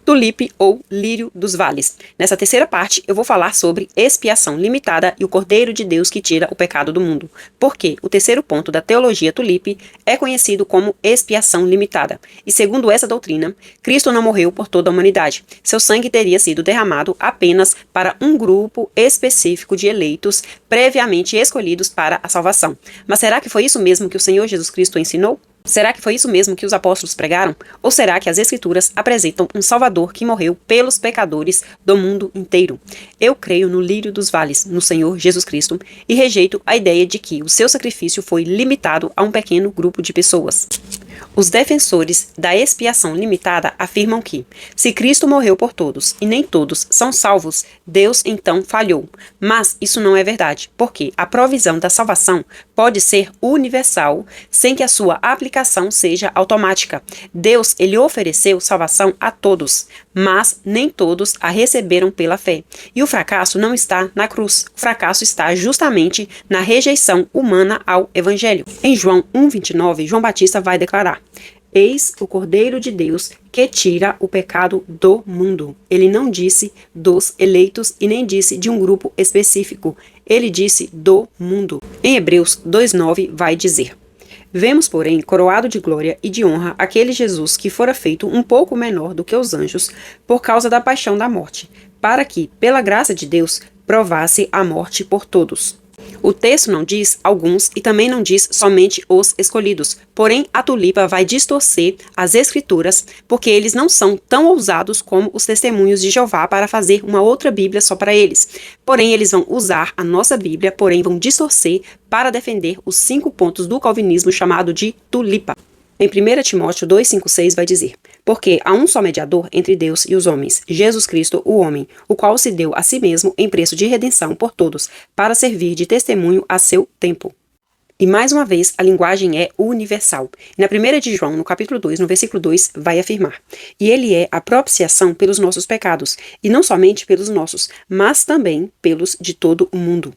tulipe ou lírio dos vales. Nessa terceira parte, eu vou falar sobre expiação limitada e o Cordeiro de Deus que tira o pecado do mundo. Porque o terceiro ponto da teologia tulipe é conhecido como expiação limitada. E segundo essa doutrina, Cristo não morreu por toda a humanidade. Seu sangue teria sido derramado apenas para um grupo específico de eleitos previamente escolhidos para a salvação. Mas será que foi isso mesmo que o Senhor Jesus Cristo ensinou? Será que foi isso mesmo que os apóstolos pregaram? Ou será que as Escrituras apresentam um Salvador que morreu pelos pecadores do mundo inteiro? Eu creio no lírio dos vales, no Senhor Jesus Cristo, e rejeito a ideia de que o seu sacrifício foi limitado a um pequeno grupo de pessoas. Os defensores da expiação limitada afirmam que, se Cristo morreu por todos e nem todos são salvos, Deus então falhou. Mas isso não é verdade, porque a provisão da salvação pode ser universal, sem que a sua aplicação seja automática. Deus, ele ofereceu salvação a todos, mas nem todos a receberam pela fé. E o fracasso não está na cruz, o fracasso está justamente na rejeição humana ao Evangelho. Em João 1,29, João Batista vai declarar: Eis o Cordeiro de Deus que tira o pecado do mundo. Ele não disse dos eleitos e nem disse de um grupo específico. Ele disse do mundo. Em Hebreus 2,9 vai dizer: Vemos, porém, coroado de glória e de honra aquele Jesus que fora feito um pouco menor do que os anjos por causa da paixão da morte, para que, pela graça de Deus, provasse a morte por todos. O texto não diz alguns e também não diz somente os escolhidos, porém a tulipa vai distorcer as escrituras porque eles não são tão ousados como os testemunhos de Jeová para fazer uma outra Bíblia só para eles. Porém eles vão usar a nossa Bíblia, porém vão distorcer para defender os 5 pontos do calvinismo chamado de tulipa. Em 1 Timóteo 2,5,6 vai dizer: Porque há um só mediador entre Deus e os homens, Jesus Cristo, o homem, o qual se deu a si mesmo em preço de redenção por todos, para servir de testemunho a seu tempo. E mais uma vez, a linguagem é universal. Na 1 de João, no capítulo 2, no versículo 2, vai afirmar: E ele é a propiciação pelos nossos pecados, e não somente pelos nossos, mas também pelos de todo o mundo.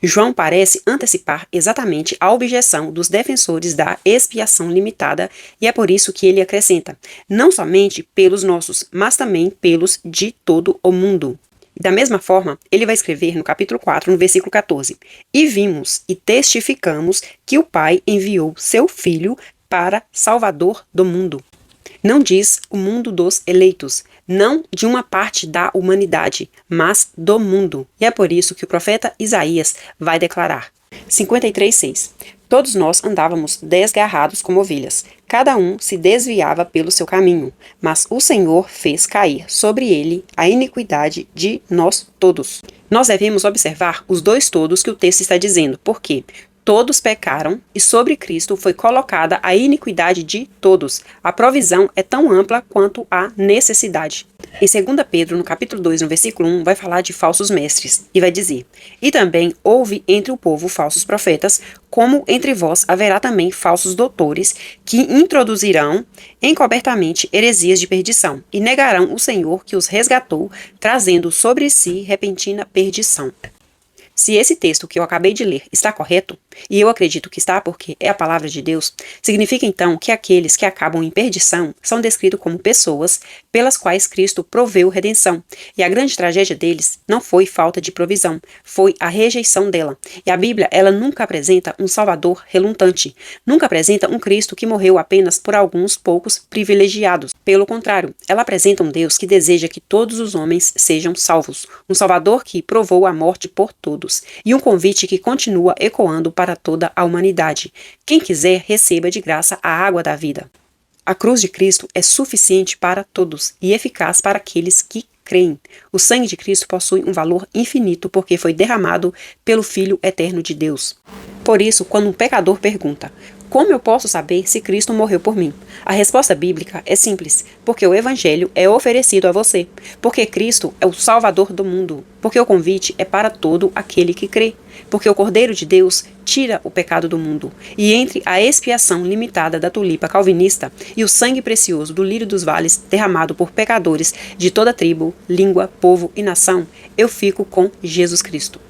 João parece antecipar exatamente a objeção dos defensores da expiação limitada e é por isso que ele acrescenta, não somente pelos nossos, mas também pelos de todo o mundo. E da mesma forma, ele vai escrever no capítulo 4, no versículo 14, E vimos e testificamos que o Pai enviou seu Filho para Salvador do mundo. Não diz o mundo dos eleitos, não de uma parte da humanidade, mas do mundo. E é por isso que o profeta Isaías vai declarar, 53,6, Todos nós andávamos desgarrados como ovelhas, cada um se desviava pelo seu caminho, mas o Senhor fez cair sobre ele a iniquidade de nós todos. Nós devemos observar os dois todos que o texto está dizendo, porque todos pecaram e sobre Cristo foi colocada a iniquidade de todos. A provisão é tão ampla quanto a necessidade. Em 2 Pedro, no capítulo 2, no versículo 1, vai falar de falsos mestres e vai dizer: E também houve entre o povo falsos profetas, como entre vós haverá também falsos doutores, que introduzirão encobertamente heresias de perdição, e negarão o Senhor que os resgatou, trazendo sobre si repentina perdição. Se esse texto que eu acabei de ler está correto, e eu acredito que está porque é a palavra de Deus, significa então que aqueles que acabam em perdição são descritos como pessoas pelas quais Cristo proveu redenção. E a grande tragédia deles não foi falta de provisão, foi a rejeição dela. E a Bíblia, ela nunca apresenta um Salvador relutante, nunca apresenta um Cristo que morreu apenas por alguns poucos privilegiados. Pelo contrário, ela apresenta um Deus que deseja que todos os homens sejam salvos, um Salvador que provou a morte por todos. E um convite que continua ecoando para toda a humanidade. Quem quiser, receba de graça a água da vida. A cruz de Cristo é suficiente para todos e eficaz para aqueles que creem. O sangue de Cristo possui um valor infinito porque foi derramado pelo Filho eterno de Deus. Por isso, quando um pecador pergunta: como eu posso saber se Cristo morreu por mim? A resposta bíblica é simples, porque o Evangelho é oferecido a você, porque Cristo é o Salvador do mundo, porque o convite é para todo aquele que crê, porque o Cordeiro de Deus tira o pecado do mundo. E entre a expiação limitada da tulipa calvinista e o sangue precioso do lírio dos vales derramado por pecadores de toda tribo, língua, povo e nação, eu fico com Jesus Cristo.